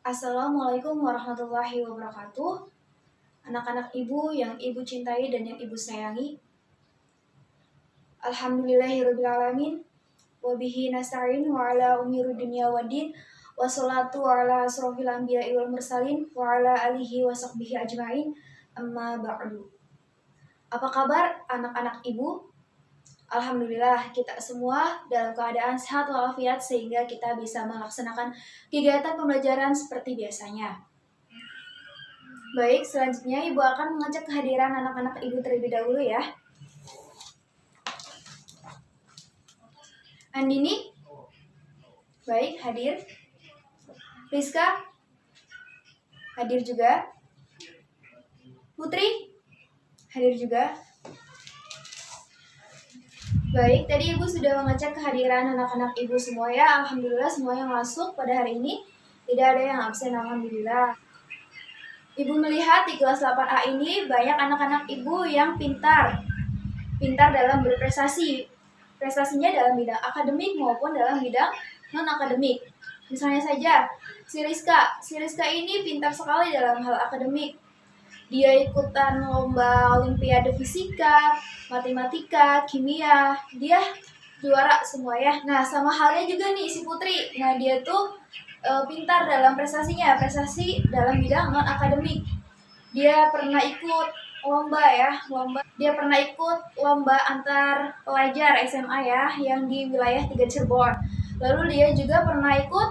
Assalamualaikum warahmatullahi wabarakatuh. Anak-anak ibu yang ibu cintai dan yang ibu sayangi. Alhamdulillahirrabbilalamin. Wabihi nasta'in wa ala umuri dunia waddin. Wassalatu ala asrofil anbiya'i wal mursalin wa ala alihi wa sahbihi ajma'in. Amma ba'du. Apa kabar anak-anak ibu? Alhamdulillah kita semua dalam keadaan sehat walafiat sehingga kita bisa melaksanakan kegiatan pembelajaran seperti biasanya. Baik, selanjutnya Ibu akan mengajak kehadiran anak-anak Ibu terlebih dahulu ya. Andini? Baik, hadir. Rizka? Hadir juga. Putri? Hadir juga. Baik, tadi Ibu sudah mengajak kehadiran anak-anak Ibu semua ya. Alhamdulillah semua yang masuk pada hari ini. Tidak ada yang absen, alhamdulillah. Ibu melihat di kelas 8A ini banyak anak-anak Ibu yang pintar dalam berprestasi. Prestasinya dalam bidang akademik maupun dalam bidang non-akademik. Misalnya saja, si Rizka ini pintar sekali dalam hal akademik. Dia ikutan lomba olimpiade fisika, matematika, kimia. Dia juara semua ya. Nah, sama halnya juga nih si Putri. Nah, dia tuh pintar dalam prestasinya, prestasi dalam bidang non-akademik. Dia pernah ikut Dia pernah ikut lomba antar pelajar SMA ya, yang di wilayah 3 Cirebon. Lalu dia juga pernah ikut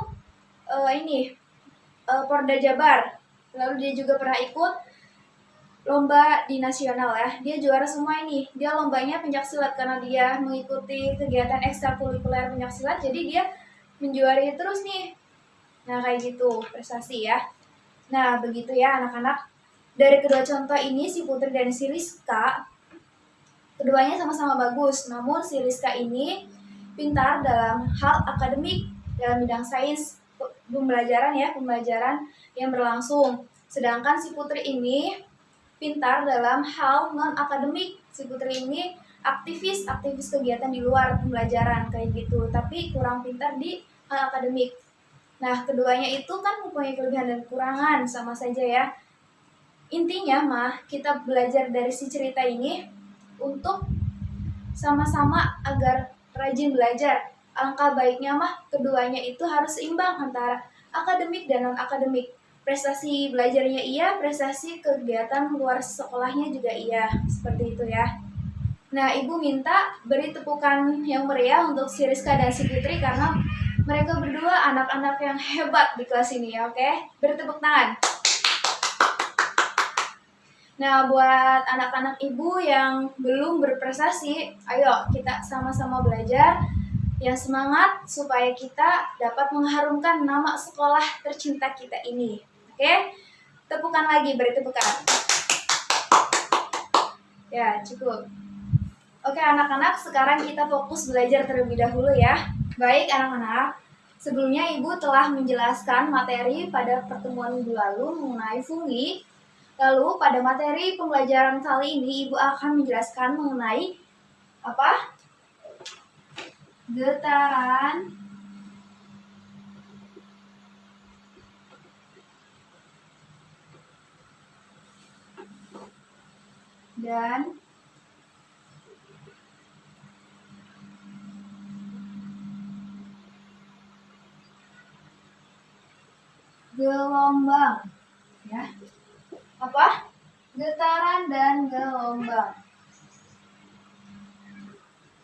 Porda Jabar. Lalu dia juga pernah ikut lomba di nasional ya. Dia juara semua ini. Dia lombanya pencaksilat karena dia mengikuti kegiatan ekstrakurikuler pencaksilat, jadi dia menjuari terus nih. Nah, kayak gitu prestasi ya. Nah, begitu ya anak-anak. Dari kedua contoh ini, si Putri dan si Rizka, keduanya sama-sama bagus. Namun si Rizka ini pintar dalam hal akademik, dalam bidang sains, pembelajaran yang berlangsung. Sedangkan si Putri ini pintar dalam hal non-akademik. Si Putri ini aktivis kegiatan di luar pembelajaran kayak gitu, tapi kurang pintar di hal akademik. Nah, keduanya itu kan mempunyai kelebihan dan kekurangan, sama saja ya. Intinya mah kita belajar dari si cerita ini untuk sama-sama agar rajin belajar. Alangkah baiknya mah keduanya itu harus seimbang antara akademik dan non-akademik. Prestasi belajarnya iya, prestasi kegiatan luar sekolahnya juga iya. Seperti itu ya. Nah, Ibu minta beri tepukan yang meriah untuk si Rizka dan si Putri karena mereka berdua anak-anak yang hebat di kelas ini ya, oke? Beri tepuk tangan. Nah, buat anak-anak Ibu yang belum berprestasi, ayo kita sama-sama belajar yang semangat supaya kita dapat mengharumkan nama sekolah tercinta kita ini. Oke? Tepukan lagi, beri tepukan. Ya, cukup. Oke anak-anak, sekarang kita fokus belajar terlebih dahulu ya. Baik anak-anak, sebelumnya Ibu telah menjelaskan materi pada pertemuan minggu lalu mengenai fungi. Lalu pada materi pembelajaran kali ini Ibu akan menjelaskan mengenai apa? Getaran dan gelombang ya. Apa? Getaran dan gelombang.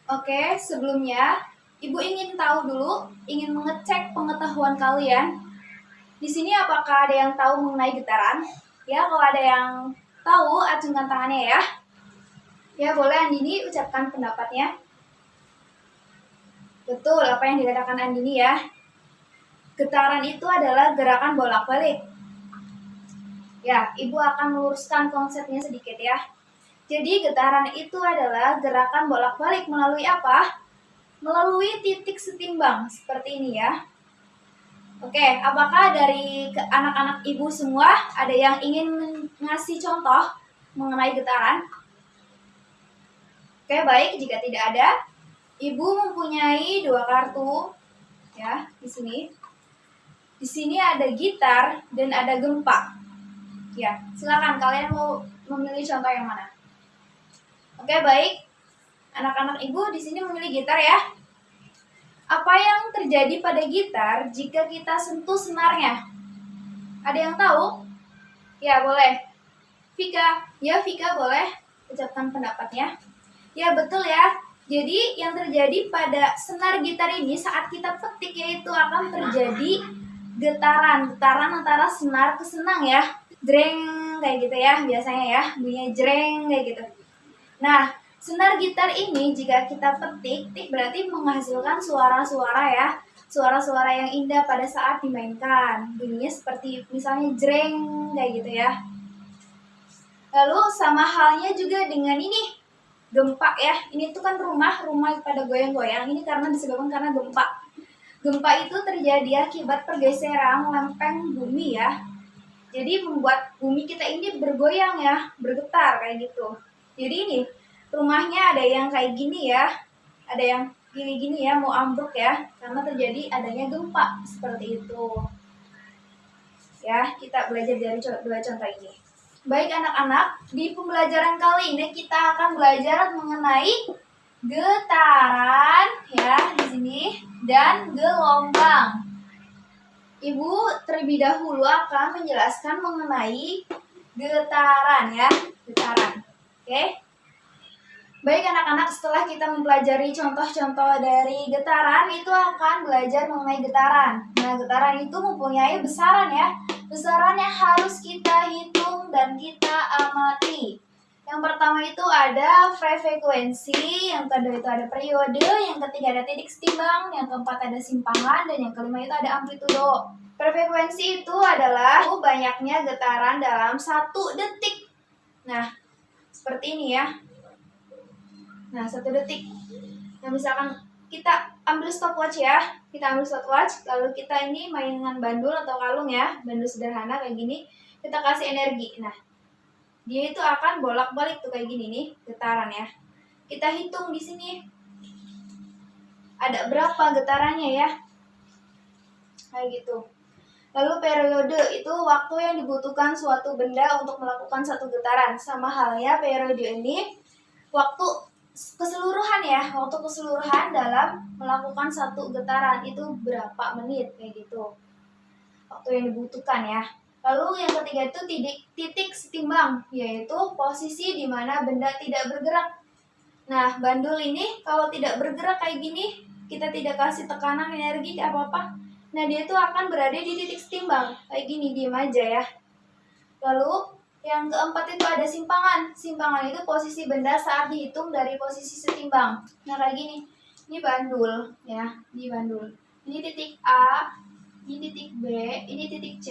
Oke, sebelumnya Ibu ingin tahu dulu, ingin mengecek pengetahuan kalian. Di sini apakah ada yang tahu mengenai getaran? Ya, kalau ada yang tahu, acungkan tangannya ya. Ya, boleh Andini ucapkan pendapatnya. Betul, apa yang dikatakan Andini ya. Getaran itu adalah gerakan bolak-balik. Ya, Ibu akan meluruskan konsepnya sedikit ya. Jadi getaran itu adalah gerakan bolak-balik melalui apa? Melalui titik setimbang, seperti ini ya. Oke, apakah dari anak-anak Ibu semua ada yang ingin ngasih contoh mengenai getaran? Oke, baik. Jika tidak ada, Ibu mempunyai 2 kartu ya di sini. Di sini ada gitar dan ada gempa. Ya, silakan kalian mau memilih contoh yang mana? Oke, baik. Anak-anak ibu di sini memilih gitar ya. Apa yang terjadi pada gitar jika kita sentuh senarnya? Ada yang tahu? Ya, boleh. Vika. Ya, Vika boleh ucapkan pendapatnya. Ya, betul ya. Jadi yang terjadi pada senar gitar ini saat kita petik yaitu akan terjadi getaran antara senar ke senang ya, jreng kayak gitu ya biasanya ya, bunyinya jreng kayak gitu. Nah, senar gitar ini jika kita petik berarti menghasilkan suara-suara ya, suara-suara yang indah pada saat dimainkan. Bunyinya seperti misalnya jreng kayak gitu ya. Lalu sama halnya juga dengan ini. Gempa ya, ini tuh kan rumah pada goyang-goyang, ini karena disebabkan karena gempa. Gempa itu terjadi akibat pergeseran lempeng bumi ya. Jadi membuat bumi kita ini bergoyang ya, bergetar kayak gitu. Jadi ini rumahnya ada yang kayak gini ya, ada yang gini-gini ya, mau ambruk ya, karena terjadi adanya gempa seperti itu. Ya, kita belajar dari dua contoh ini. Baik anak-anak, di pembelajaran kali ini kita akan belajar mengenai getaran ya di sini dan gelombang. Ibu terlebih dahulu akan menjelaskan mengenai getaran ya, getaran. Oke. Baik anak-anak, setelah kita mempelajari contoh-contoh dari getaran, itu akan belajar mengenai getaran. Nah, getaran itu mempunyai besaran ya. Besaran yang harus kita hitung dan kita amati. Yang pertama itu ada frekuensi, yang kedua itu ada periode, yang ketiga ada titik setimbang, yang keempat ada simpangan, dan yang kelima itu ada amplitudo. Frekuensi itu adalah banyaknya getaran dalam 1 detik. Nah, seperti ini ya. Nah, 1 detik. Nah, misalkan kita ambil stopwatch ya. Kita ambil stopwatch, lalu kita ini main dengan bandul atau kalung ya. Bandul sederhana kayak gini. Kita kasih energi. Nah, dia itu akan bolak-balik tuh kayak gini nih, getaran ya. Kita hitung di sini. Ada berapa getarannya ya? Kayak gitu. Lalu periode itu waktu yang dibutuhkan suatu benda untuk melakukan satu getaran. Sama halnya periode ini waktu keseluruhan ya, waktu keseluruhan dalam melakukan satu getaran itu berapa menit kayak gitu. Waktu yang dibutuhkan ya. Lalu yang ketiga itu titik setimbang, yaitu posisi di mana benda tidak bergerak. Nah, bandul ini kalau tidak bergerak kayak gini, kita tidak kasih tekanan energi apa-apa. Nah, dia itu akan berada di titik setimbang. Kayak gini, diam aja ya. Lalu yang keempat itu ada simpangan. Simpangan itu posisi benda saat dihitung dari posisi setimbang. Nah, kayak gini. Ini bandul ya, ini bandul. Ini titik A, ini titik B, ini titik C.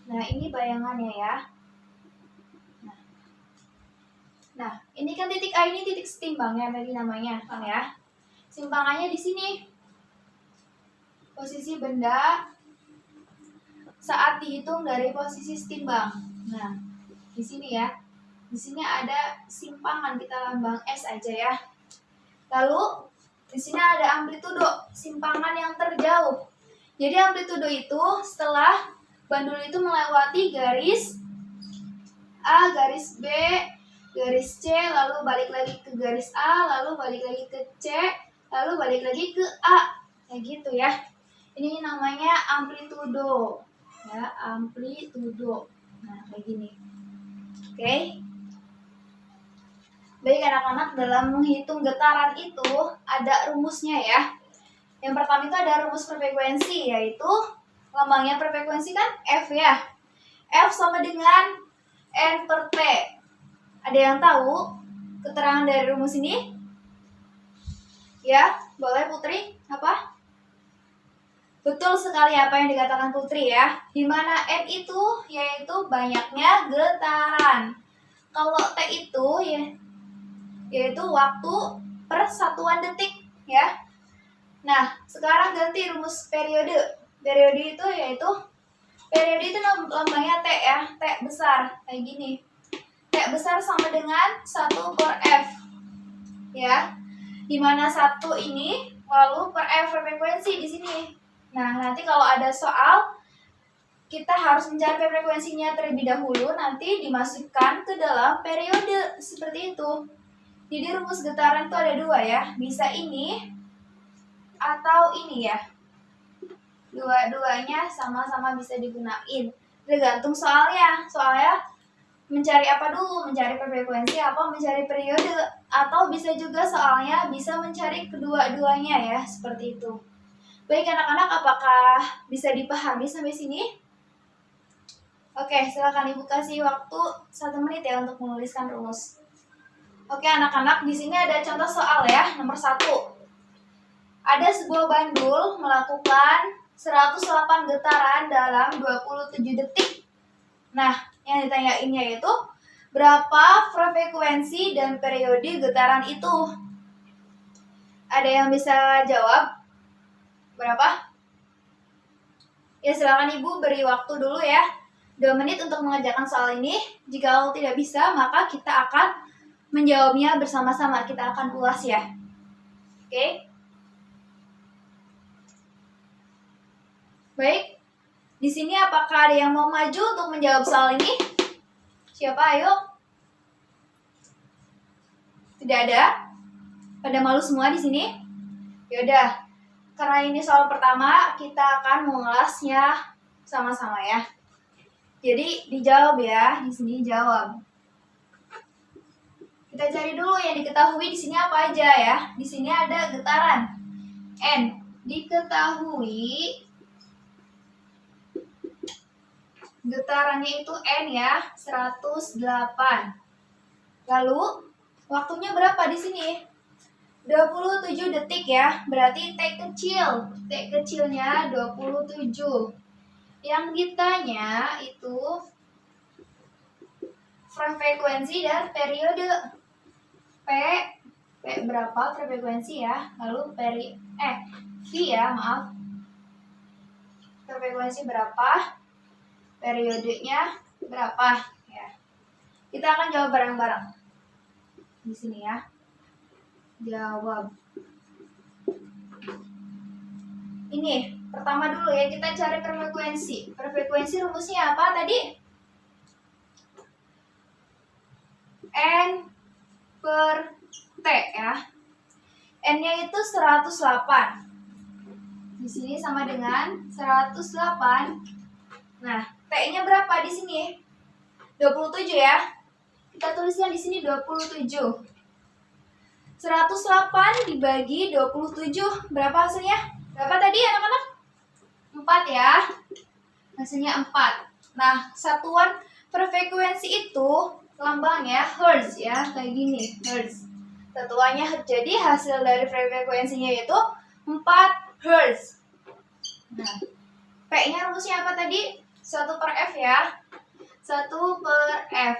Nah, ini bayangannya ya. Nah, ini kan titik A, ini titik setimbang ya tadi namanya, kan ya. Simpangannya di sini. Posisi benda saat dihitung dari posisi setimbang. Nah, di sini ya. Di sini ada simpangan, kita lambang S aja ya. Lalu di sini ada amplitudo, simpangan yang terjauh. Jadi amplitudo itu setelah bandul itu melewati garis A, garis B, garis C, lalu balik lagi ke garis A, lalu balik lagi ke C, lalu balik lagi ke A. Kayak gitu ya. Ini namanya amplitudo. Ya, amplitudo. Nah, kayak gini. Oke. Baik anak-anak, dalam menghitung getaran itu ada rumusnya ya. Yang pertama itu ada rumus frekuensi, yaitu lambangnya frekuensi kan F ya. F sama dengan N per T. Ada yang tahu keterangan dari rumus ini? Ya, boleh Putri? Apa? Betul sekali apa yang dikatakan Putri ya. Di mana N itu yaitu banyaknya getaran. Kalau T itu ya yaitu waktu per satuan detik ya. Nah, sekarang ganti rumus periode. Periode itu yaitu periode itu lambangnya T ya, T besar kayak gini. T besar sama dengan 1 per F. Ya. Di mana 1 ini lalu per F frekuensi di sini. Nah, nanti kalau ada soal kita harus mencari frekuensinya terlebih dahulu, nanti dimasukkan ke dalam periode, seperti itu. Jadi rumus getaran itu ada dua ya, bisa ini atau ini ya. Dua-duanya sama-sama bisa digunain, tergantung soalnya. Soalnya mencari apa dulu, mencari frekuensi apa mencari periode, atau bisa juga soalnya bisa mencari kedua-duanya ya, seperti itu. Baik anak-anak, apakah bisa dipahami sampai sini? Oke, silakan Ibu kasih waktu 1 menit ya untuk menuliskan rumus. Oke anak-anak, di sini ada contoh soal ya, nomor 1. Ada sebuah bandul melakukan 108 getaran dalam 27 detik. Nah, yang ditanyainnya itu berapa frekuensi dan periode getaran itu? Ada yang bisa jawab? Berapa? Ya silakan Ibu beri waktu dulu ya. 2 menit untuk mengerjakan soal ini. Jika tidak bisa, maka kita akan menjawabnya bersama-sama. Kita akan ulas ya. Oke? Baik. Di sini apakah ada yang mau maju untuk menjawab soal ini? Siapa? Ayo. Tidak ada? Pada malu semua di sini? Yaudah. Karena ini soal pertama, kita akan mengulasnya sama-sama ya. Jadi dijawab ya, di sini jawab. Kita cari dulu yang diketahui di sini apa aja ya. Di sini ada getaran N. Diketahui getarannya itu N ya, 108. Lalu waktunya berapa di sini? 27 detik ya. Berarti T kecil. T kecilnya 27. Yang ditanya itu frekuensi dan periode. P berapa frekuensi ya? Lalu V ya, maaf. Frekuensi berapa? Periodenya berapa? Ya. Kita akan jawab bareng-bareng. Di sini ya. Jawab. Ini pertama dulu ya, kita cari frekuensi. Frekuensi rumusnya apa tadi? N per T ya. N-nya itu 108. Di sini sama dengan 108. Nah, T-nya berapa di sini? 27 ya. Kita tulisnya di sini 27. 108 dibagi 27. Berapa hasilnya? Berapa tadi anak-anak? 4 ya. Hasilnya 4. Nah, satuan frekuensi itu lambangnya Hertz ya, kayak gini, Hertz. Satuannya Hertz. Jadi hasil dari frekuensinya itu 4 Hertz. Nah, P-nya rumusnya apa tadi? 1 per F ya. 1 per F.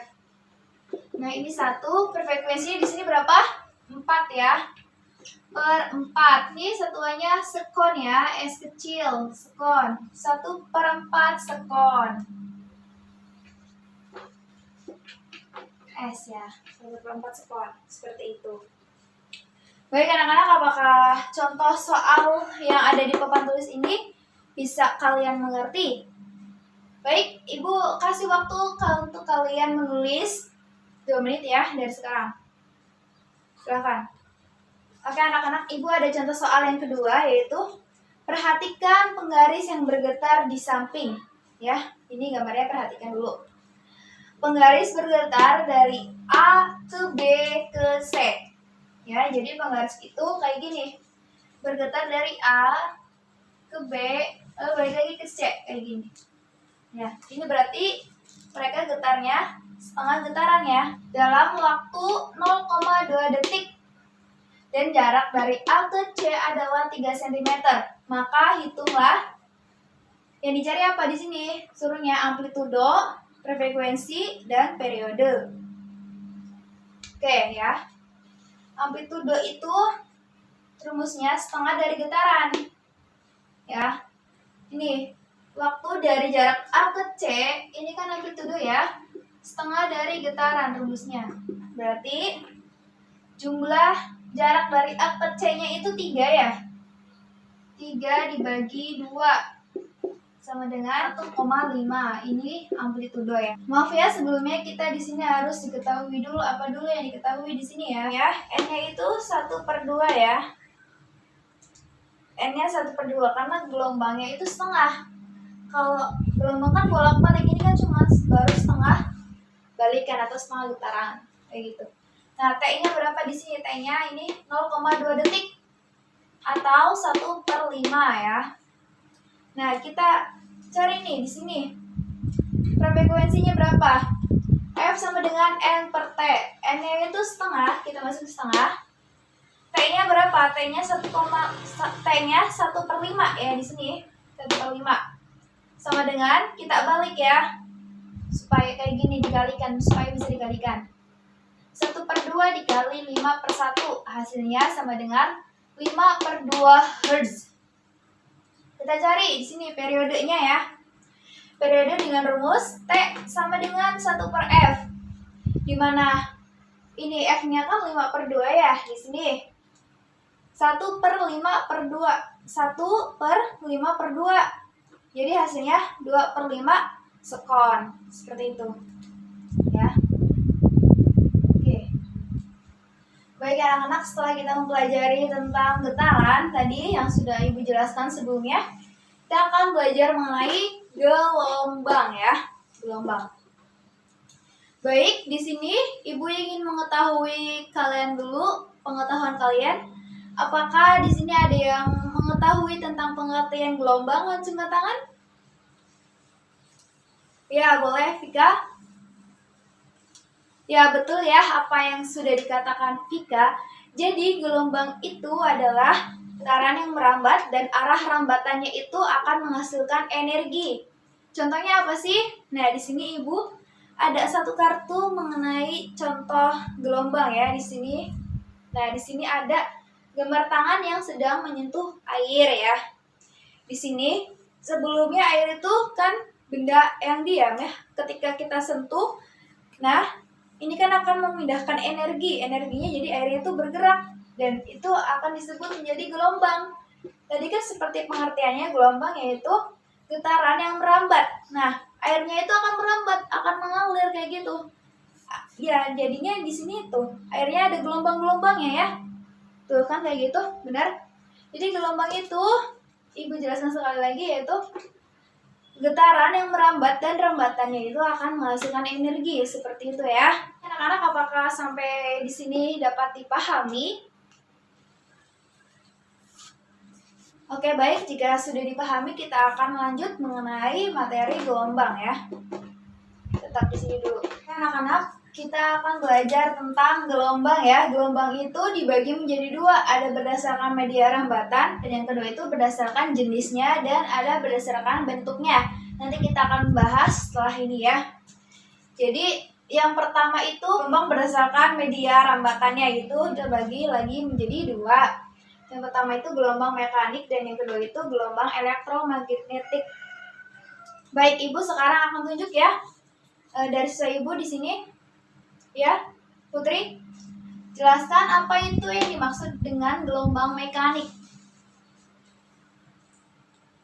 Nah, ini 1 frekuensinya di sini berapa? 4 ya. Per 4. Ini satuannya sekon ya, S kecil, sekon. 1 per 4 sekon. S ya, 1 per 4 sekon. Seperti itu. Baik anak-anak, apakah contoh soal yang ada di papan tulis ini bisa kalian mengerti? Baik, Ibu kasih waktu untuk kalian menulis 2 menit ya dari sekarang. Silakan. Oke anak-anak, Ibu ada contoh soal yang kedua, yaitu perhatikan penggaris yang bergetar di samping. Ya, ini gambarnya perhatikan dulu. Penggaris bergetar dari A ke B ke C. Ya, jadi penggaris itu kayak gini. Bergetar dari A ke B, lalu balik lagi ke C, kayak gini. Ya, ini berarti mereka getarnya setengah getaran ya, dalam waktu 0,2 detik. Dan jarak dari A ke C adalah 3 cm. Maka hitunglah yang dicari apa di sini? Suruhnya amplitudo, frekuensi, dan periode. Oke ya. Amplitudo itu rumusnya setengah dari getaran. Ya. Ini waktu dari jarak A ke C, ini kan amplitudo ya. Setengah dari getaran rumusnya. Berarti jumlah jarak dari A ke C-nya itu 3 ya. 3 dibagi 2. 1 sama dengan 1,5. Ini amplitudo ya. Maaf ya, sebelumnya kita di sini harus diketahui dulu apa dulu yang diketahui di sini ya. N-nya itu 1/2 ya. N-nya 1/2 karena gelombangnya itu setengah. Kalau gelombang kan bolak-balik, ini kan cuma baru setengah balikan atau setengah getaran kayak gitu. Nah, T-nya berapa di sini? T-nya ini 0,2 detik atau 1/5 ya. Nah, kita cari nih di sini. Frekuensinya berapa? F sama dengan N per T. N-nya itu setengah, kita masuk setengah. T-nya berapa? T-nya 1/5 ya di sini. 1/5. Sama dengan kita balik ya. Supaya kayak gini dikalikan, supaya bisa dikalikan. 1/2 dikali 5/1. Hasilnya sama dengan 5/2 Hz. Kita cari di sini periodenya ya. Periode dengan rumus T sama dengan 1/F. Di mana ini F-nya kan 5/2 ya di sini. 1/5/2. 1/5/2. Jadi hasilnya 2/5 sekon. Seperti itu. Ya. Oke. Baik anak-anak, setelah kita mempelajari tentang getaran tadi yang sudah Ibu jelaskan sebelumnya, kita akan belajar mengenai gelombang ya. Gelombang. Baik, di sini Ibu ingin mengetahui kalian dulu, pengetahuan kalian. Apakah di sini ada yang mengetahui tentang pengertian gelombang? Angkat tangan. Ya, boleh, Vika. Ya, betul ya apa yang sudah dikatakan Vika. Jadi, gelombang itu adalah getaran yang merambat dan arah rambatannya itu akan menghasilkan energi. Contohnya apa sih? Nah, di sini Ibu ada satu kartu mengenai contoh gelombang ya di sini. Nah, di sini ada gambar tangan yang sedang menyentuh air ya. Di sini sebelumnya air itu kan benda yang diam ya. Ketika kita sentuh, nah ini kan akan memindahkan energi. Energinya jadi airnya itu bergerak dan itu akan disebut menjadi gelombang. Tadi kan seperti pengertiannya gelombang yaitu getaran yang merambat. Nah, airnya itu akan merambat, akan mengalir kayak gitu. Ya, jadinya di sini tuh airnya ada gelombang-gelombangnya ya. Tuh kan kayak gitu, benar? Jadi gelombang itu Ibu jelaskan sekali lagi yaitu getaran yang merambat dan rembatannya itu akan menghasilkan energi seperti itu ya. Anak-anak, apakah sampai di sini dapat dipahami? Oke, baik. Jika sudah dipahami, kita akan lanjut mengenai materi gelombang ya. Tetap di sini dulu. Anak-anak, kita akan belajar tentang gelombang ya. Gelombang itu dibagi menjadi dua. Ada berdasarkan media rambatan, dan yang kedua itu berdasarkan jenisnya, dan ada berdasarkan bentuknya. Nanti kita akan bahas setelah ini ya. Jadi, yang pertama itu gelombang berdasarkan media rambatannya itu terbagi lagi menjadi dua. Yang pertama itu gelombang mekanik, dan yang kedua itu gelombang elektromagnetik. Baik, Ibu sekarang akan tunjuk ya. Dari siswa Ibu di sini. Ya, Putri, jelaskan apa itu yang dimaksud dengan gelombang mekanik.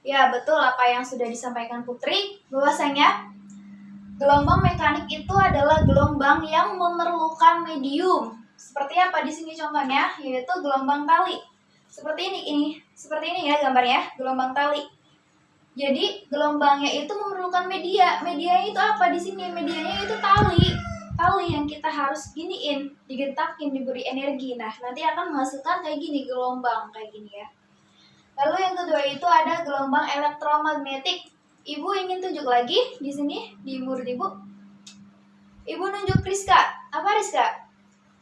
Ya, betul apa yang sudah disampaikan Putri, bahwasanya gelombang mekanik itu adalah gelombang yang memerlukan medium. Seperti apa di sini contohnya, yaitu gelombang tali. Seperti ini ya gambarnya, gelombang tali. Jadi gelombangnya itu memerlukan media. Medianya itu apa di sini? Medianya itu tali yang kita harus giniin, digentakin, diberi energi. Nah, nanti akan menghasilkan kayak gini gelombang kayak gini ya. Lalu yang kedua itu ada gelombang elektromagnetik. Ibu ingin tunjuk lagi di sini di murid Ibu. Ibu nunjuk Rizka. Apa Rizka?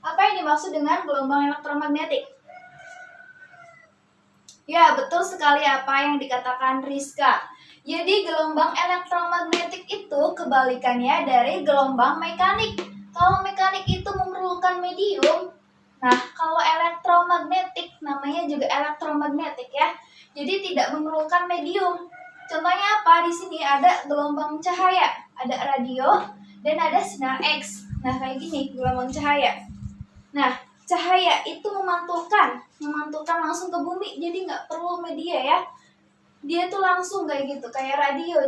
Apa yang dimaksud dengan gelombang elektromagnetik? Ya, betul sekali apa yang dikatakan Rizka. Jadi gelombang elektromagnetik itu kebalikannya dari gelombang mekanik. Kalau mekanik itu memerlukan medium, nah kalau elektromagnetik namanya juga elektromagnetik ya. Jadi tidak memerlukan medium. Contohnya apa? Di sini ada gelombang cahaya, ada radio dan ada sinar X. Nah kayak gini gelombang cahaya. Nah cahaya itu memantulkan langsung ke bumi, jadi nggak perlu media ya. dia tuh langsung kayak gitu, kayak radio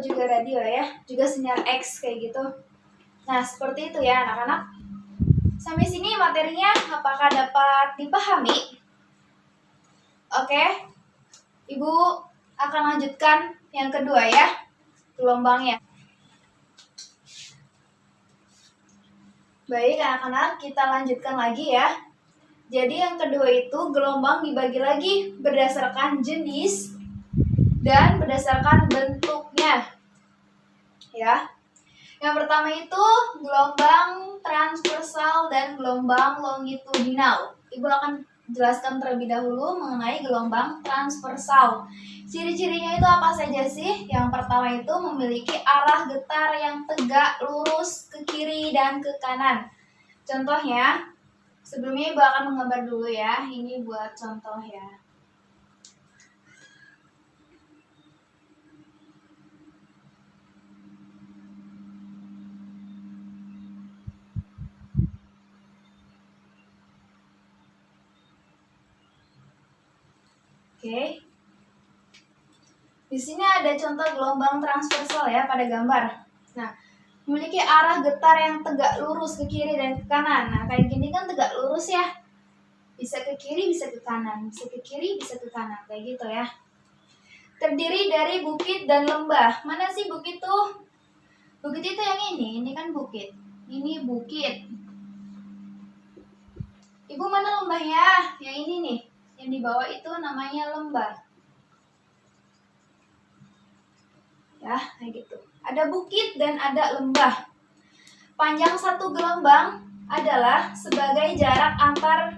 ya, juga sinyal X kayak gitu. Nah, seperti itu ya anak-anak. Sampai sini materinya apakah dapat dipahami? Oke, Ibu akan lanjutkan yang kedua ya, gelombangnya. Baik anak-anak, kita lanjutkan lagi ya. Jadi yang kedua itu gelombang dibagi lagi berdasarkan jenis dan berdasarkan bentuknya. Ya. Yang pertama itu gelombang transversal dan gelombang longitudinal. Ibu akan jelaskan terlebih dahulu mengenai gelombang transversal. Ciri-cirinya itu apa saja sih? Yang pertama itu memiliki arah getar yang tegak lurus ke kiri dan ke kanan. Contohnya, sebelumnya Ibu akan menggambar dulu ya. Ini buat contoh ya. Oke. Di sini ada contoh gelombang transversal ya pada gambar. Nah, memiliki arah getar yang tegak lurus ke kiri dan ke kanan. Nah, kayak gini kan tegak lurus ya. Bisa ke kiri, bisa ke kanan. Bisa ke kiri, bisa ke kanan. Kayak gitu ya. Terdiri dari bukit dan lembah. Mana sih bukit tuh? Bukit itu yang ini kan bukit. Ini bukit. Ibu mana lembahnya? Yang ini nih. Yang di bawah itu namanya lembah. Ya, kayak gitu. Ada bukit dan ada lembah. Panjang satu gelombang adalah sebagai jarak antar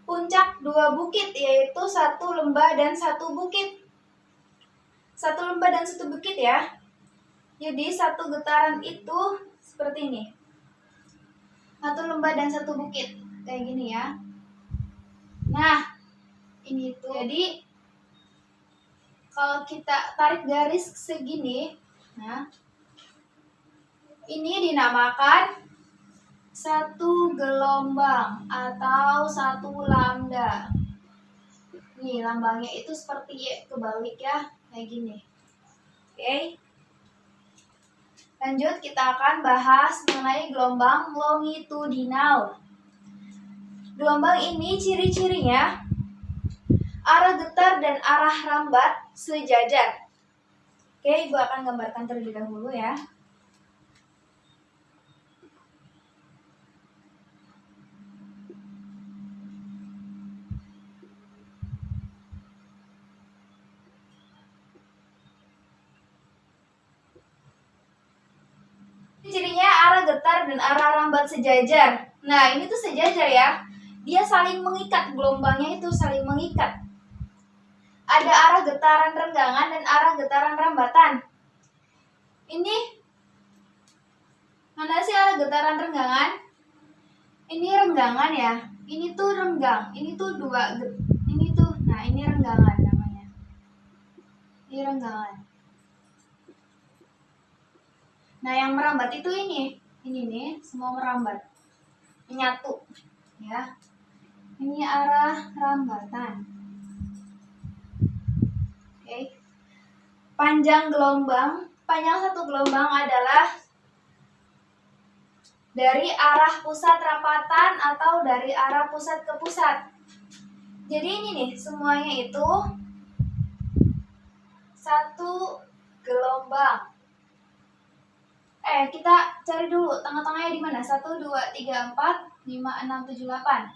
puncak dua bukit, yaitu satu lembah dan satu bukit. Satu lembah dan satu bukit ya. Jadi satu getaran itu seperti ini. Satu lembah dan satu bukit. Kayak gini ya. Nah, ini tuh. Jadi kalau kita tarik garis segini, nah, ini dinamakan satu gelombang atau satu lambda. Nih, lambangnya itu seperti kebalik ya, kayak gini. Oke. Lanjut, kita akan bahas mengenai gelombang longitudinal. Gelombang ini ciri-cirinya arah getar dan arah rambat sejajar. Oke, Ibu akan gambarkan terlebih dahulu ya. Cirinya arah getar dan arah rambat sejajar. Nah, ini tuh sejajar ya. Dia saling mengikat, gelombangnya itu saling mengikat. Ada arah getaran renggangan dan arah getaran rambatan. Ini mana sih arah getaran renggangan? Ini renggangan ya. Ini tuh renggang. Ini tuh ini tuh. Nah, ini renggangan namanya. Ini renggangan. Nah, yang merambat itu ini. Ini nih, semua merambat. Menyatu. Ya. Ini arah rambatan. Oke. Panjang satu gelombang adalah dari arah pusat rapatan atau dari arah pusat ke pusat. Jadi ini nih, semuanya itu satu gelombang. Kita cari dulu tengah-tengahnya di mana? 1, 2, 3, 4, 5, 6, 7, 8.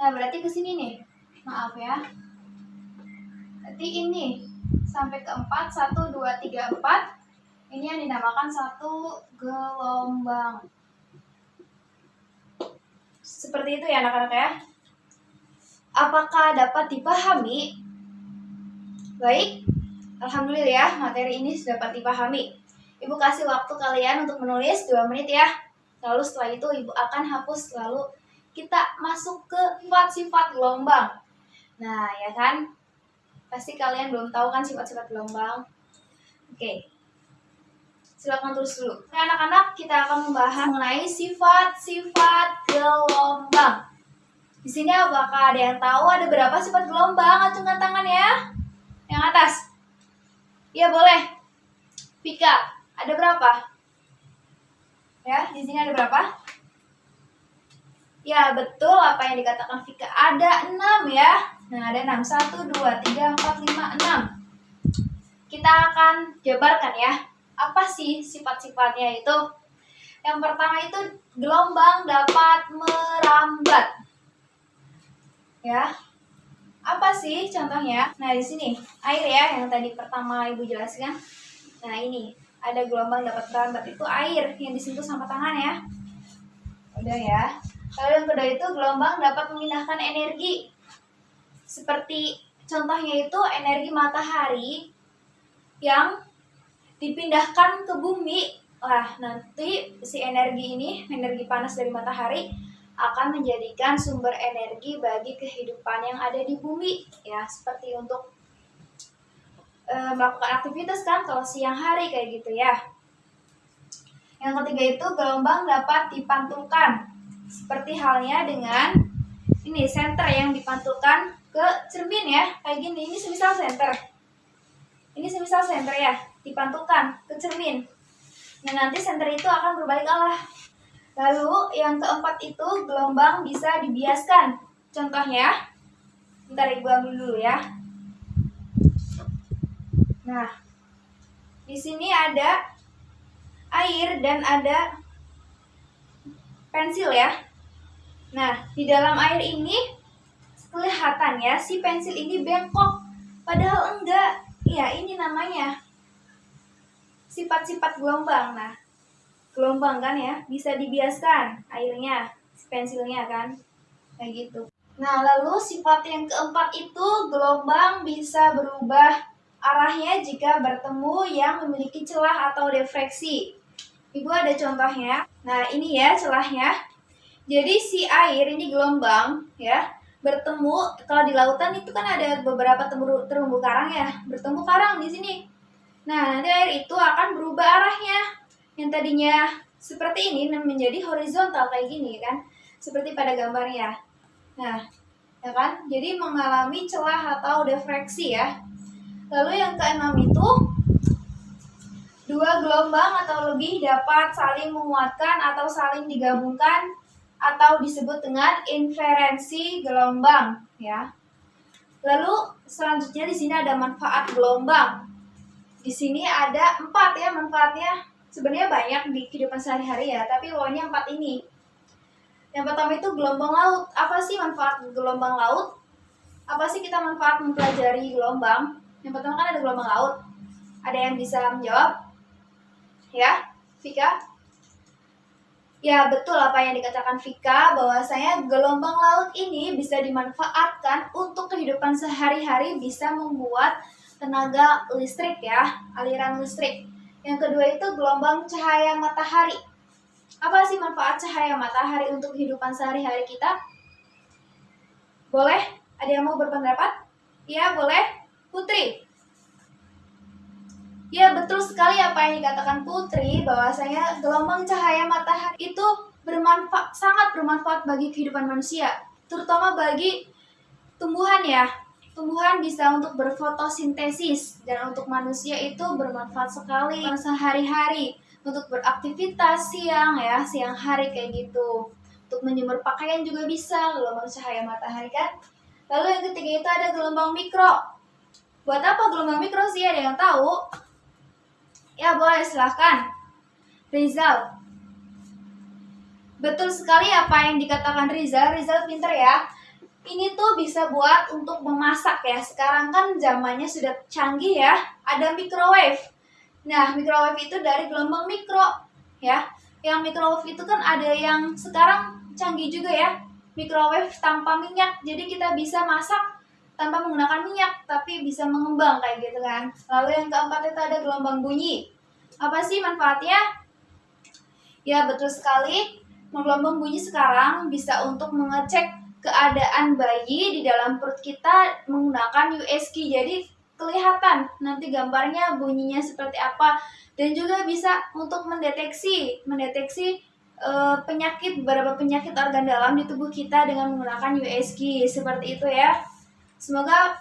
Nah, berarti ke sini nih. Maaf ya. Berarti ini sampai ke 4, 1, 2, 3, 4. Ini yang dinamakan satu gelombang. Seperti itu ya anak-anak ya. Apakah dapat dipahami? Baik. Alhamdulillah ya, materi ini sudah dapat dipahami. Ibu kasih waktu kalian untuk menulis 2 menit ya. Lalu setelah itu Ibu akan hapus, lalu kita masuk ke sifat-sifat gelombang. Nah, ya kan? Pasti kalian belum tahu kan sifat-sifat gelombang. Oke. Silakan tulis dulu. Oke, anak-anak, kita akan membahas mengenai sifat-sifat gelombang. Di sini apakah ada yang tahu ada berapa sifat gelombang? Acungkan tangan ya. Yang atas. Ya boleh. Vika, ada berapa? Ya, di sini ada berapa? Ya, betul apa yang dikatakan Vika. Ada 6 ya. Nah, ada 6. 1, 2, 3, 4, 5, 6. Kita akan jabarkan ya. Apa sih sifat-sifatnya itu? Yang pertama itu gelombang dapat merambat. Ya. Apa sih contohnya? Nah, di sini air ya yang tadi pertama Ibu jelaskan. Nah, ini ada gelombang dapat merambat, itu air yang disentuh sama tangan ya. Udah ya. Lalu yang kedua itu gelombang dapat memindahkan energi. Seperti contohnya itu energi matahari yang dipindahkan ke bumi. Wah, nanti si energi ini, energi panas dari matahari akan menjadikan sumber energi bagi kehidupan yang ada di bumi. Ya, seperti untuk melakukan aktivitas kan kalau siang hari kayak gitu ya. Yang ketiga itu gelombang dapat dipantulkan. Seperti halnya dengan ini senter yang dipantulkan ke cermin ya, kayak gini. Ini semisal senter. Ini semisal senter ya, dipantulkan ke cermin. Nah, nanti senter itu akan berbalik arah. Lalu yang keempat itu gelombang bisa dibiaskan. Contohnya, bentar Ibu ambil dulu ya. Nah, di sini ada air dan ada pensil ya. Nah, di dalam air ini kelihatan ya si pensil ini bengkok, padahal enggak. Ya, ini namanya sifat-sifat gelombang. Nah, gelombang kan ya, bisa dibiaskan airnya, si pensilnya kan, kayak gitu. Nah, lalu sifat yang keempat itu gelombang bisa berubah arahnya jika bertemu yang memiliki celah atau defleksi. Ibu ada contohnya. Nah, ini ya celahnya. Jadi si air ini gelombang ya, bertemu kalau di lautan itu kan ada beberapa terumbu karang ya, bertemu karang di sini. Nah, nanti air itu akan berubah arahnya. Yang tadinya seperti ini menjadi horizontal kayak gini kan, seperti pada gambarnya. Nah, ya kan? Jadi mengalami celah atau defleksi ya. Lalu yang keenam itu dua gelombang atau lebih dapat saling menguatkan atau saling digabungkan atau disebut dengan inferensi gelombang ya. Lalu selanjutnya di sini ada manfaat gelombang. Di sini ada 4 ya manfaatnya. Sebenarnya banyak di kehidupan sehari-hari ya, tapi pokoknya 4 ini. Yang pertama itu gelombang laut. Apa sih manfaat gelombang laut? Apa sih kita manfaat mempelajari gelombang? Yang pertama kan ada gelombang laut. Ada yang bisa menjawab? Ya, Vika? Ya, betul apa yang dikatakan Vika, bahwasanya gelombang laut ini bisa dimanfaatkan untuk kehidupan sehari-hari, bisa membuat tenaga listrik ya, aliran listrik. Yang kedua itu gelombang cahaya matahari. Apa sih manfaat cahaya matahari untuk kehidupan sehari-hari kita? Boleh? Ada yang mau berpendapat? Ya, boleh. Putri? Ya, betul sekali apa yang dikatakan Putri, bahwasanya gelombang cahaya matahari itu sangat bermanfaat bagi kehidupan manusia, terutama bagi tumbuhan ya. Tumbuhan bisa untuk berfotosintesis, dan untuk manusia itu bermanfaat sekali sehari-hari untuk beraktivitas siang ya, siang hari kayak gitu. Untuk menjemur pakaian juga bisa gelombang cahaya matahari kan. Lalu yang ketiga itu ada gelombang mikro. Buat apa gelombang mikro sih, ada yang tahu? Ya boleh, silahkan. Rizal. Betul sekali apa yang dikatakan Rizal. Rizal pinter ya. Ini tuh bisa buat untuk memasak ya. Sekarang kan zamannya sudah canggih ya. Ada microwave. Nah, microwave itu dari gelombang mikro ya. Yang microwave itu kan ada yang sekarang canggih juga ya. Microwave tanpa minyak. Jadi kita bisa masak tanpa menggunakan minyak, tapi bisa mengembang kayak gitu kan. Lalu yang keempat itu ada gelombang bunyi. Apa sih manfaatnya? Ya, betul sekali. Gelombang bunyi sekarang bisa untuk mengecek keadaan bayi di dalam perut kita menggunakan USG. Jadi kelihatan nanti gambarnya bunyinya seperti apa, dan juga bisa untuk mendeteksi penyakit, beberapa penyakit organ dalam di tubuh kita dengan menggunakan USG seperti itu ya. Semoga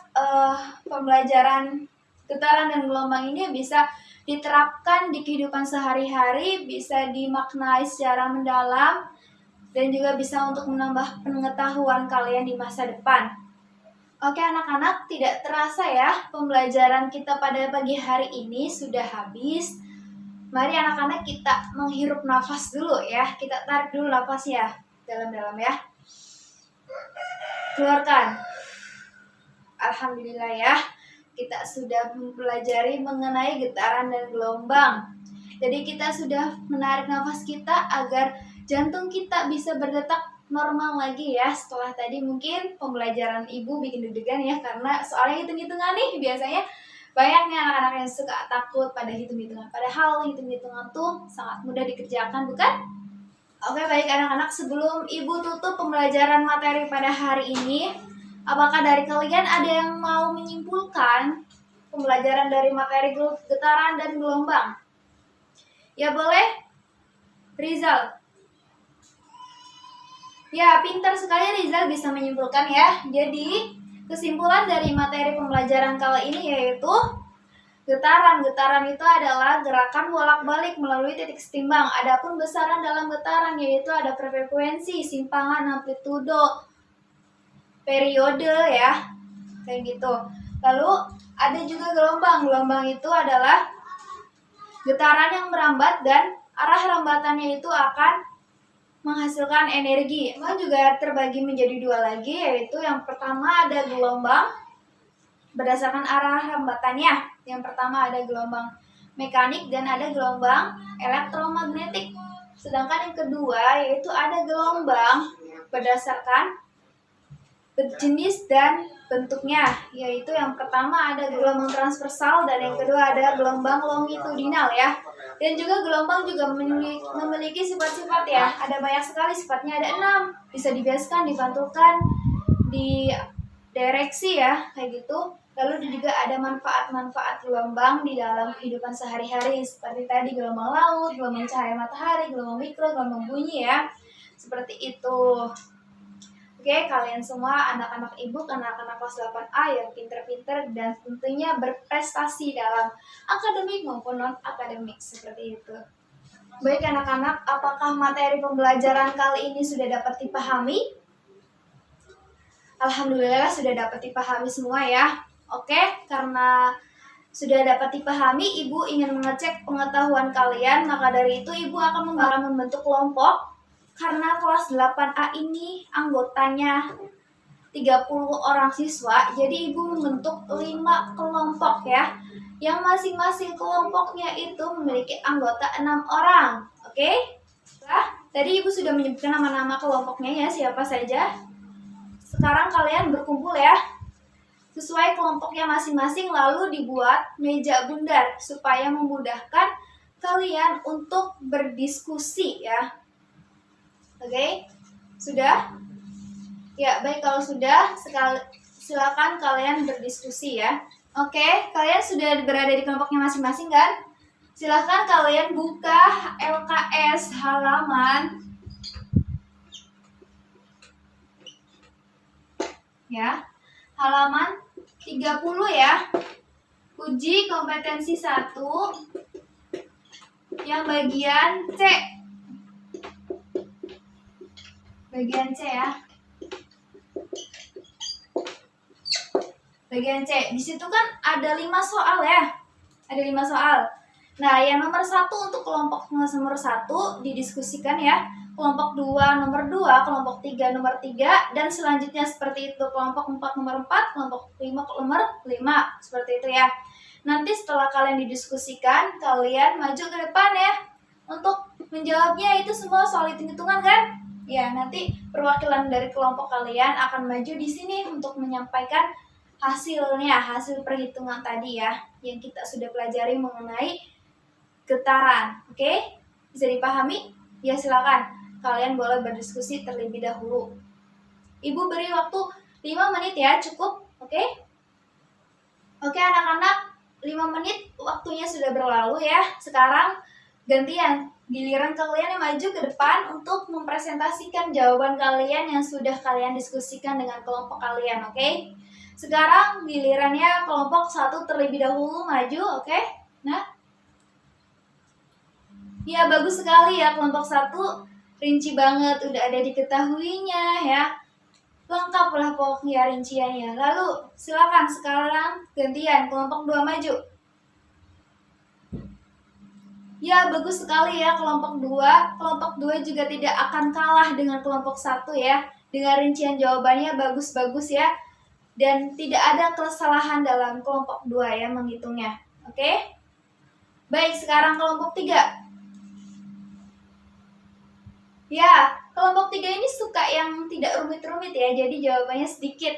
pembelajaran Getaran dan gelombang ini bisa diterapkan di kehidupan sehari-hari, bisa dimaknai secara mendalam, dan juga bisa untuk menambah pengetahuan kalian di masa depan. Oke anak-anak, tidak terasa ya pembelajaran kita pada pagi hari ini sudah habis. Mari anak-anak kita menghirup nafas dulu ya. Kita tarik dulu nafasnya dalam-dalam ya. Keluarkan. Alhamdulillah ya. Kita sudah mempelajari mengenai getaran dan gelombang. Jadi kita sudah menarik nafas kita agar jantung kita bisa berdetak normal lagi ya. Setelah tadi mungkin pembelajaran ibu bikin deg-degan ya, karena soalnya hitung-hitungan nih biasanya banyak nih anak-anak yang suka takut pada hitung-hitungan. Padahal hitung-hitungan tuh sangat mudah dikerjakan, bukan? Oke, baik anak-anak, sebelum ibu tutup pembelajaran materi pada hari ini, apakah dari kalian ada yang mau menyimpulkan pembelajaran dari materi getaran dan gelombang? Ya boleh, Rizal. Ya, pintar sekali Rizal bisa menyimpulkan ya. Jadi, kesimpulan dari materi pembelajaran kali ini yaitu getaran. Getaran itu adalah gerakan bolak-balik melalui titik setimbang. Adapun besaran dalam getaran yaitu ada frekuensi, simpangan, amplitudo, periode ya. Kayak gitu. Lalu ada juga gelombang. Gelombang itu adalah getaran yang merambat dan arah rambatannya itu akan menghasilkan energi. Memang juga terbagi menjadi dua lagi, yaitu yang pertama ada gelombang berdasarkan arah rambatannya. Yang pertama ada gelombang mekanik dan ada gelombang elektromagnetik. Sedangkan yang kedua yaitu ada gelombang berdasarkan jenis dan bentuknya, yaitu yang pertama ada gelombang transversal dan yang kedua ada gelombang longitudinal ya. Dan juga gelombang juga memiliki sifat-sifat ya. Ada banyak sekali sifatnya, ada 6. Bisa dibiaskan, dipantulkan, di direksi ya, kayak gitu. Lalu juga ada manfaat-manfaat gelombang di dalam kehidupan sehari-hari, seperti tadi gelombang laut, gelombang cahaya matahari, gelombang mikro, gelombang bunyi ya. Seperti itu. Oke, kalian semua anak-anak ibu, anak-anak kelas 8A yang pinter-pinter dan tentunya berprestasi dalam akademik maupun non-akademik, seperti itu. Baik anak-anak, apakah materi pembelajaran kali ini sudah dapat dipahami? Alhamdulillah sudah dapat dipahami semua ya. Oke, karena sudah dapat dipahami, ibu ingin mengecek pengetahuan kalian, maka dari itu ibu akan membentuk kelompok. Karena kelas 8A ini anggotanya 30 orang siswa, jadi ibu membentuk 5 kelompok ya. Yang masing-masing kelompoknya itu memiliki anggota 6 orang. Oke? Nah, tadi ibu sudah menyebutkan nama-nama kelompoknya ya, siapa saja. Sekarang kalian berkumpul ya. Sesuai kelompoknya masing-masing, lalu dibuat meja bundar supaya memudahkan kalian untuk berdiskusi ya. Oke, sudah? Ya, baik kalau sudah, silakan kalian berdiskusi ya. Oke, kalian sudah berada di kelompoknya masing-masing kan? Silakan kalian buka LKS halaman ya. Halaman 30 ya. Uji kompetensi 1 yang bagian C. Bagian C ya. Bagian C. Di situ kan ada 5 soal ya. Ada 5 soal. Nah, yang nomor 1 untuk kelompok nomor 1 didiskusikan ya. Kelompok 2 nomor 2, kelompok 3 nomor 3, dan selanjutnya seperti itu. Kelompok 4 nomor 4, kelompok 5 nomor 5. Seperti itu ya. Nanti setelah kalian didiskusikan, kalian maju ke depan ya. Untuk menjawabnya itu semua soal hitung-hitungan kan? Ya, nanti perwakilan dari kelompok kalian akan maju di sini untuk menyampaikan hasilnya, hasil perhitungan tadi ya, yang kita sudah pelajari mengenai getaran. Oke? Bisa dipahami? Ya, silakan. Kalian boleh berdiskusi terlebih dahulu. Ibu beri waktu 5 menit ya, cukup? Oke? Oke anak-anak, 5 menit waktunya sudah berlalu ya. Sekarang gantian. Giliran kalian yang maju ke depan untuk mempresentasikan jawaban kalian yang sudah kalian diskusikan dengan kelompok kalian, oke? Sekarang gilirannya kelompok 1 terlebih dahulu maju, oke? Nah, ya bagus sekali ya kelompok 1, rinci banget, udah ada diketahuinya ya. Lengkaplah pokoknya rinciannya. Lalu silakan sekarang gantian kelompok 2 maju. Ya bagus sekali ya kelompok 2. Kelompok 2 juga tidak akan kalah dengan kelompok 1 ya. Dengan rincian jawabannya bagus-bagus ya. Dan tidak ada kesalahan dalam kelompok 2 ya menghitungnya. Oke? Baik, sekarang kelompok 3. Ya, kelompok 3 ini suka yang tidak rumit-rumit ya, jadi jawabannya sedikit.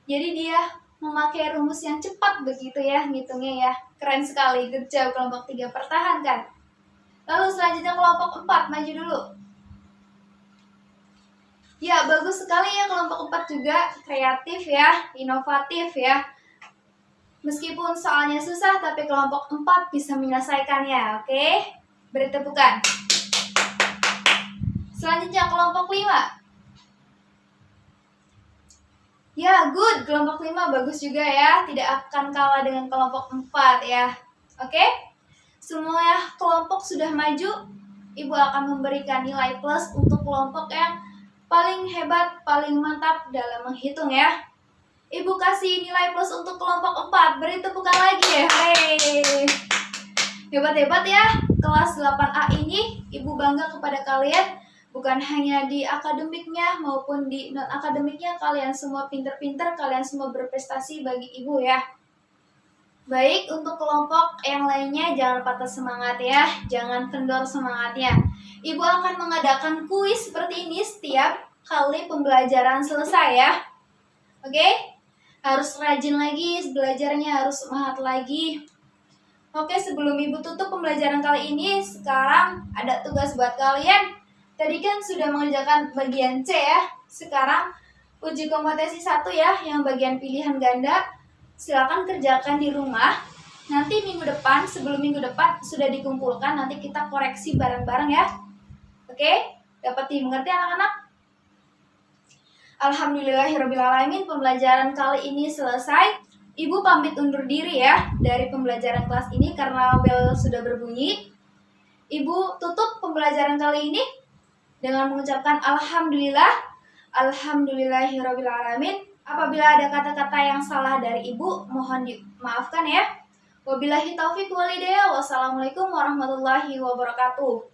Jadi dia memakai rumus yang cepat begitu ya, ngitungnya ya. Keren sekali, good job kelompok 3, pertahankan. Lalu selanjutnya kelompok 4, maju dulu. Ya, bagus sekali ya kelompok 4 juga, kreatif ya, inovatif ya. Meskipun soalnya susah, tapi kelompok 4 bisa menyelesaikannya, oke? Beri tepukan. Selanjutnya kelompok 5. Ya, good. Kelompok 5 bagus juga ya. Tidak akan kalah dengan kelompok 4 ya. Oke? Semua kelompok sudah maju. Ibu akan memberikan nilai plus untuk kelompok yang paling hebat, paling mantap dalam menghitung ya. Ibu kasih nilai plus untuk kelompok 4. Beri tepukan lagi ya. Hei. Hebat-hebat ya. Kelas 8A ini Ibu bangga kepada kalian. Bukan hanya di akademiknya maupun di non-akademiknya, kalian semua pinter-pinter, kalian semua berprestasi bagi Ibu ya. Baik, untuk kelompok yang lainnya jangan patah semangat ya, jangan kendor semangatnya. Ibu akan mengadakan kuis seperti ini setiap kali pembelajaran selesai ya. Oke? Harus rajin lagi, belajarnya harus semangat lagi. Oke, sebelum Ibu tutup pembelajaran kali ini, sekarang ada tugas buat kalian. Tadi kan sudah mengerjakan bagian C ya. Sekarang uji kompetensi 1 ya, yang bagian pilihan ganda. Silakan kerjakan di rumah. Nanti minggu depan, sebelum minggu depan sudah dikumpulkan, nanti kita koreksi bareng-bareng ya. Oke? Dapat dimengerti anak-anak? Alhamdulillahirrabbilalamin, pembelajaran kali ini selesai. Ibu pamit undur diri ya dari pembelajaran kelas ini karena bel sudah berbunyi. Ibu tutup pembelajaran kali ini dengan mengucapkan alhamdulillah, alhamdulillahirrabbilalamin. Apabila ada kata-kata yang salah dari Ibu, mohon dimaafkan ya. Wabillahi taufiq walhidayah. Wassalamualaikum warahmatullahi wabarakatuh.